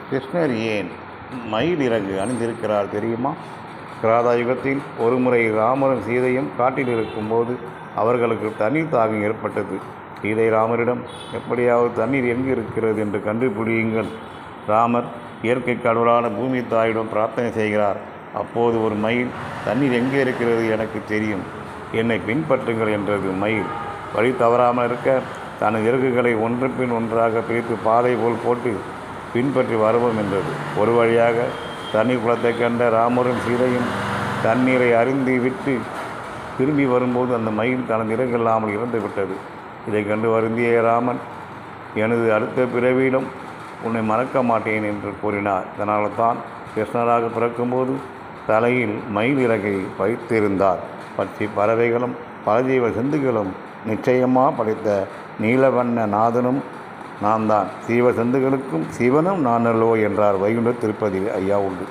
கிருஷ்ணர் ஏன் மயில் இறகு அணிந்திருக்கிறார் தெரியுமா? கிராதா யுகத்தில் ஒருமுறை ராமரும் சீதையும் காட்டில் இருக்கும்போது அவர்களுக்கு தண்ணீர் தாகம் ஏற்பட்டது. சீதை ராமரிடம், எப்படியாவது தண்ணீர் எங்கு இருக்கிறது என்று கண்டுபிடியுங்கள். ராமர் இயற்கை கடவுளான பூமி தாயிடம் பிரார்த்தனை செய்கிறார். அப்போது ஒரு மயில், தண்ணீர் எங்கே இருக்கிறது எனக்கு தெரியும், என்னை பின்பற்றுங்கள் என்றது. மயில் வழி தவறாமல் இருக்க தனது இறகுகளை ஒன்று பின் ஒன்றாக பிரித்து பாதை போல் போட்டு பின்பற்றி வருவோம் என்றது. ஒரு வழியாக தண்ணீர் குளத்தை கண்ட ராமரும் சீதையும் தண்ணீரை அருந்தி விட்டு திரும்பி வரும்போது அந்த மயில் தனது இறகு இல்லாமல் இறந்து விட்டது. இதை கண்டு வருந்திய ராமன், எனது அடுத்த பிறவியிலும் உன்னை மறக்க மாட்டேன் என்று கூறினார். இதனால தான் கிருஷ்ணராக பிறக்கும்போது தலையில் மயில் இறகை வைத்திருந்தார். பட்சி பறவைகளும் பலஜீவ சிந்துகளும் நிச்சயமாக படைத்த நீலவண்ண நாதனும் நான் தான். சீவ சிந்துகளுக்கும் சிவனும் நான் அல்லவோ என்றார் வைகுண்ட திருப்பதி ஐயா உண்டு.